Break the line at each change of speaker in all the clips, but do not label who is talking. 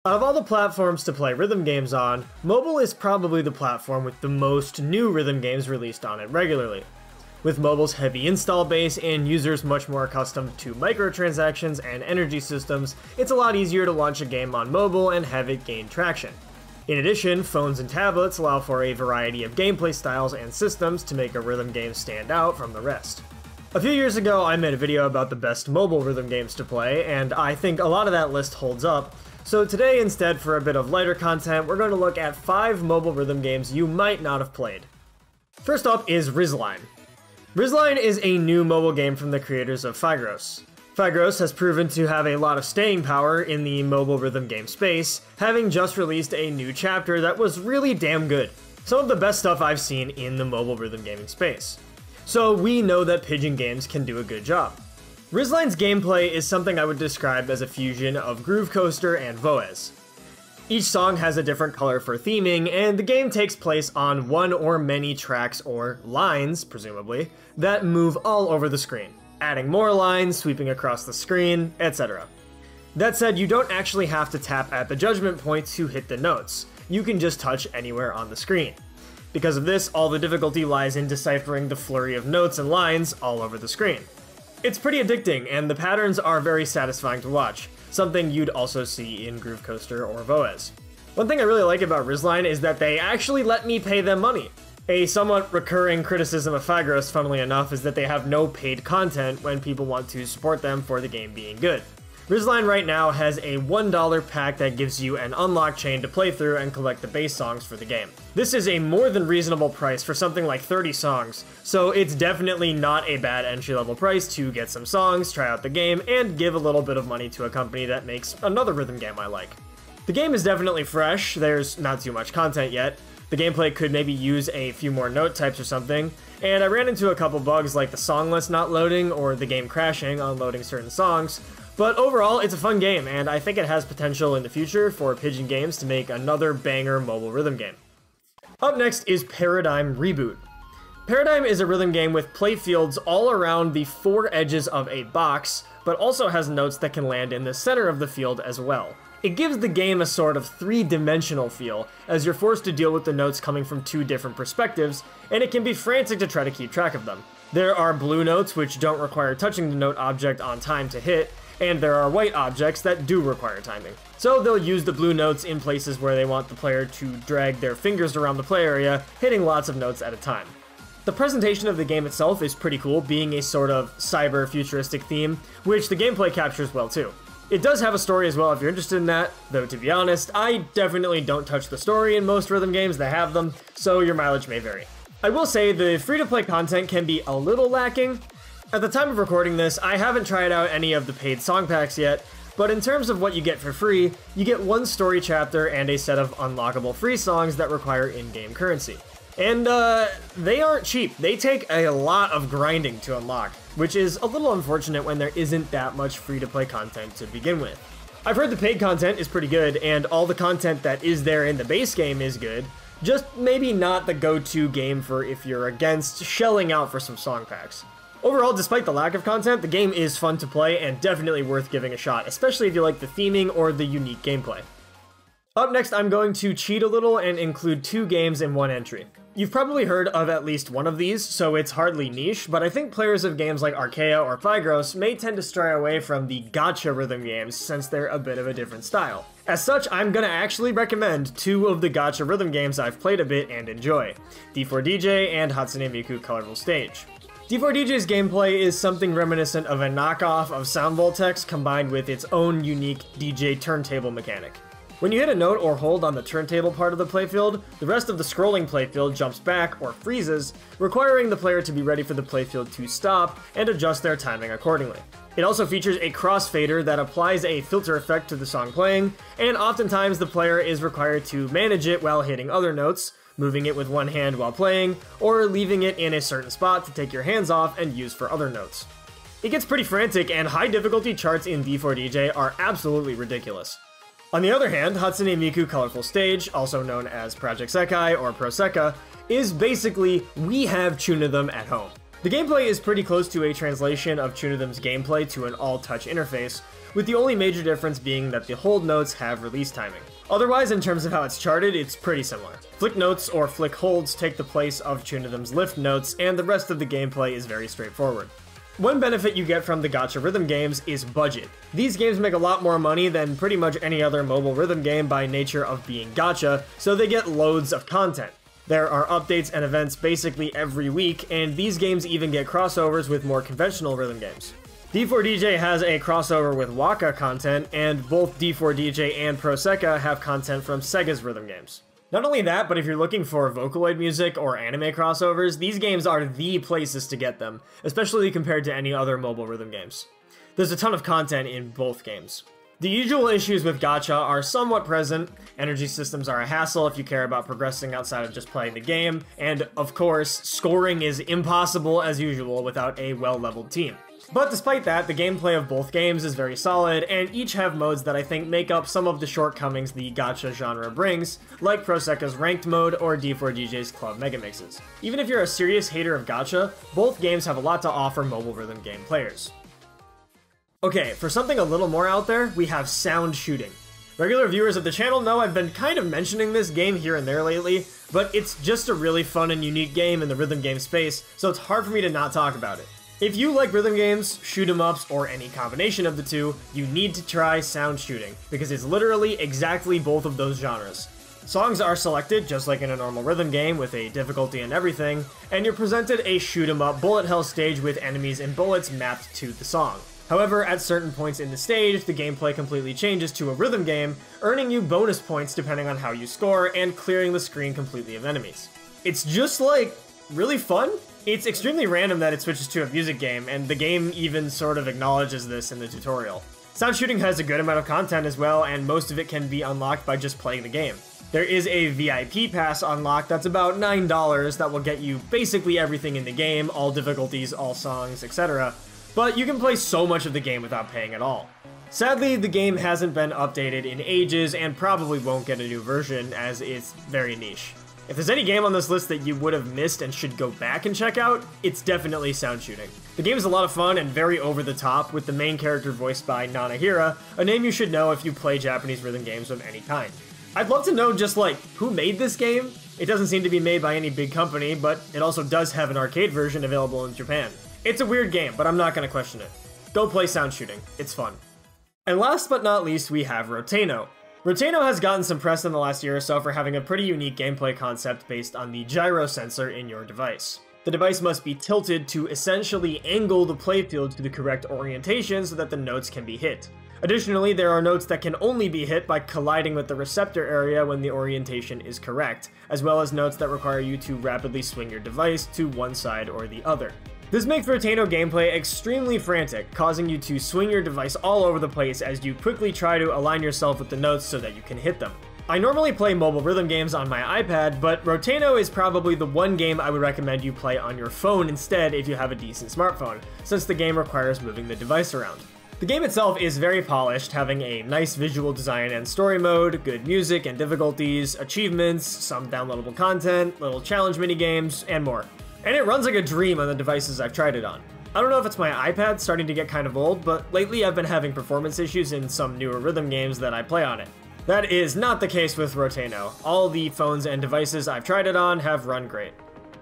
Out of all the platforms to play rhythm games on, mobile is probably the platform with the most new rhythm games released on it regularly. With mobile's heavy install base and users much more accustomed to microtransactions and energy systems, it's a lot easier to launch a game on mobile and have it gain traction. In addition, phones and tablets allow for a variety of gameplay styles and systems to make a rhythm game stand out from the rest. A few years ago, I made a video about the best mobile rhythm games to play, and I think a lot of that list holds up. So today, instead, for a bit of lighter content, we're going to look at 5 mobile rhythm games you might not have played. First up is Ridgeline. Ridgeline is a new mobile game from the creators of Figros. Figros has proven to have a lot of staying power in the mobile rhythm game space, having just released a new chapter that was really damn good. Some of the best stuff I've seen in the mobile rhythm gaming space. So we know that Pigeon Games can do a good job. Ridgeline's gameplay is something I would describe as a fusion of Groove Coaster and Voez. Each song has a different color for theming, and the game takes place on one or many tracks or lines, presumably, that move all over the screen, adding more lines, sweeping across the screen, etc. That said, you don't actually have to tap at the judgment point to hit the notes. You can just touch anywhere on the screen. Because of this, all the difficulty lies in deciphering the flurry of notes and lines all over the screen. It's pretty addicting, and the patterns are very satisfying to watch, something you'd also see in Groove Coaster or Voez. One thing I really like about Ridgeline is that they actually let me pay them money. A somewhat recurring criticism of Figros, funnily enough, is that they have no paid content when people want to support them for the game being good. Ridgeline right now has a $1 pack that gives you an unlock chain to play through and collect the base songs for the game. This is a more than reasonable price for something like 30 songs, so it's definitely not a bad entry-level price to get some songs, try out the game, and give a little bit of money to a company that makes another rhythm game I like. The game is definitely fresh, there's not too much content yet, the gameplay could maybe use a few more note types or something, and I ran into a couple bugs like the song list not loading or the game crashing on loading certain songs. But overall, it's a fun game, and I think it has potential in the future for Pigeon Games to make another banger mobile rhythm game. Up next is Paradigm Reboot. Paradigm is a rhythm game with playfields all around the 4 edges of a box, but also has notes that can land in the center of the field as well. It gives the game a sort of 3-dimensional feel, as you're forced to deal with the notes coming from 2 different perspectives, and it can be frantic to try to keep track of them. There are blue notes which don't require touching the note object on time to hit, and there are white objects that do require timing. So they'll use the blue notes in places where they want the player to drag their fingers around the play area, hitting lots of notes at a time. The presentation of the game itself is pretty cool, being a sort of cyber-futuristic theme, which the gameplay captures well too. It does have a story as well if you're interested in that, though to be honest, I definitely don't touch the story in most rhythm games that have them, so your mileage may vary. I will say the free-to-play content can be a little lacking. At the time of recording this, I haven't tried out any of the paid song packs yet, but in terms of what you get for free, you get 1 story chapter and a set of unlockable free songs that require in-game currency. And they aren't cheap. They take a lot of grinding to unlock, which is a little unfortunate when there isn't that much free-to-play content to begin with. I've heard the paid content is pretty good, and all the content that is there in the base game is good, just maybe not the go-to game for if you're against shelling out for some song packs. Overall, despite the lack of content, the game is fun to play and definitely worth giving a shot, especially if you like the theming or the unique gameplay. Up next, I'm going to cheat a little and include 2 games in one entry. You've probably heard of at least one of these, so it's hardly niche, but I think players of games like Archaea or Figros may tend to stray away from the gacha rhythm games since they're a bit of a different style. As such, I'm gonna actually recommend 2 of the gacha rhythm games I've played a bit and enjoy, D4DJ and Hatsune Miku Colorful Stage. D4DJ's gameplay is something reminiscent of a knockoff of Sound Voltex combined with its own unique DJ turntable mechanic. When you hit a note or hold on the turntable part of the playfield, the rest of the scrolling playfield jumps back or freezes, requiring the player to be ready for the playfield to stop and adjust their timing accordingly. It also features a crossfader that applies a filter effect to the song playing, and oftentimes the player is required to manage it while hitting other notes, moving it with one hand while playing, or leaving it in a certain spot to take your hands off and use for other notes. It gets pretty frantic, and high difficulty charts in D4DJ are absolutely ridiculous. On the other hand, Hatsune Miku Colorful Stage, also known as Project Sekai or Pro Sekka, is basically we have Tunedom at home. The gameplay is pretty close to a translation of Tunitham's gameplay to an all-touch interface, with the only major difference being that the hold notes have release timing. Otherwise, in terms of how it's charted, it's pretty similar. Flick notes or flick holds take the place of Tunitham's lift notes, and the rest of the gameplay is very straightforward. One benefit you get from the gacha rhythm games is budget. These games make a lot more money than pretty much any other mobile rhythm game by nature of being gacha, so they get loads of content. There are updates and events basically every week, and these games even get crossovers with more conventional rhythm games. D4DJ has a crossover with Waka content, and both D4DJ and Prosecca have content from Sega's rhythm games. Not only that, but if you're looking for Vocaloid music or anime crossovers, these games are the places to get them, especially compared to any other mobile rhythm games. There's a ton of content in both games. The usual issues with gacha are somewhat present. Energy systems are a hassle if you care about progressing outside of just playing the game, and of course, scoring is impossible as usual without a well-leveled team. But despite that, the gameplay of both games is very solid, and each have modes that I think make up some of the shortcomings the gacha genre brings, like Prosecca's Ranked mode or D4DJ's Club Megamixes. Even if you're a serious hater of gacha, both games have a lot to offer mobile rhythm game players. Okay, for something a little more out there, we have sound shooting. Regular viewers of the channel know I've been kind of mentioning this game here and there lately, but it's just a really fun and unique game in the rhythm game space, so it's hard for me to not talk about it. If you like rhythm games, shoot 'em ups, or any combination of the two, you need to try sound shooting, because it's literally exactly both of those genres. Songs are selected just like in a normal rhythm game with a difficulty and everything, and you're presented a shoot 'em up bullet hell stage with enemies and bullets mapped to the song. However, at certain points in the stage, the gameplay completely changes to a rhythm game, earning you bonus points depending on how you score and clearing the screen completely of enemies. It's just like, really fun. It's extremely random that it switches to a music game, and the game even sort of acknowledges this in the tutorial. Sound shooting has a good amount of content as well, and most of it can be unlocked by just playing the game. There is a VIP pass unlocked that's about $9 that will get you basically everything in the game, all difficulties, all songs, etc. But you can play so much of the game without paying at all. Sadly, the game hasn't been updated in ages and probably won't get a new version as it's very niche. If there's any game on this list that you would have missed and should go back and check out, it's definitely sound shooting. The game is a lot of fun and very over the top, with the main character voiced by Nanahira, a name you should know if you play Japanese rhythm games of any kind. I'd love to know just like, who made this game? It doesn't seem to be made by any big company, but it also does have an arcade version available in Japan. It's a weird game, but I'm not gonna question it. Go play sound shooting, it's fun. And last but not least, we have Rotano. Rotano has gotten some press in the last year or so for having a pretty unique gameplay concept based on the gyro sensor in your device. The device must be tilted to essentially angle the playfield to the correct orientation so that the notes can be hit. Additionally, there are notes that can only be hit by colliding with the receptor area when the orientation is correct, as well as notes that require you to rapidly swing your device to one side or the other. This makes Rotano gameplay extremely frantic, causing you to swing your device all over the place as you quickly try to align yourself with the notes so that you can hit them. I normally play mobile rhythm games on my iPad, but Rotano is probably the one game I would recommend you play on your phone instead if you have a decent smartphone, since the game requires moving the device around. The game itself is very polished, having a nice visual design and story mode, good music and difficulties, achievements, some downloadable content, little challenge minigames, and more. And it runs like a dream on the devices I've tried it on. I don't know if it's my iPad starting to get kind of old, but lately I've been having performance issues in some newer rhythm games that I play on it. That is not the case with Rotano. All the phones and devices I've tried it on have run great.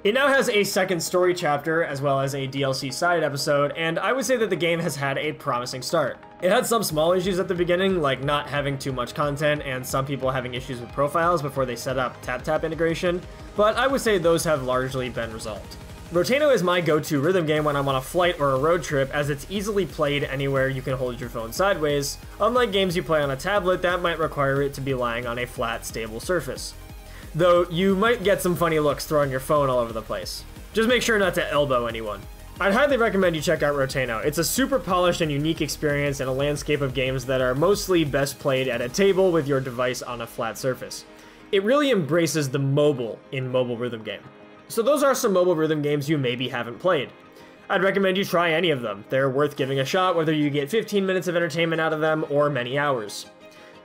It now has a second story chapter, as well as a DLC side episode, and I would say that the game has had a promising start. It had some small issues at the beginning, like not having too much content and some people having issues with profiles before they set up tap-tap integration, but I would say those have largely been resolved. Rotano is my go-to rhythm game when I'm on a flight or a road trip, as it's easily played anywhere you can hold your phone sideways, unlike games you play on a tablet that might require it to be lying on a flat, stable surface. Though you might get some funny looks throwing your phone all over the place. Just make sure not to elbow anyone. I'd highly recommend you check out Rotano. It's a super polished and unique experience in a landscape of games that are mostly best played at a table with your device on a flat surface. It really embraces the mobile in mobile rhythm game. So those are some mobile rhythm games you maybe haven't played. I'd recommend you try any of them. They're worth giving a shot whether you get 15 minutes of entertainment out of them or many hours.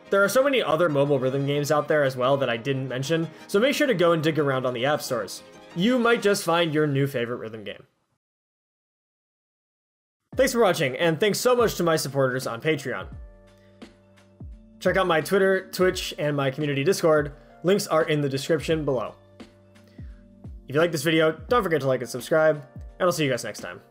There are so many other mobile rhythm games out there as well that I didn't mention, so make sure to go and dig around on the app stores. You might just find your new favorite rhythm game. Thanks for watching, and thanks so much to my supporters on Patreon. Check out my Twitter, Twitch, and my community Discord. Links are in the description below. If you like this video, don't forget to like and subscribe, and I'll see you guys next time.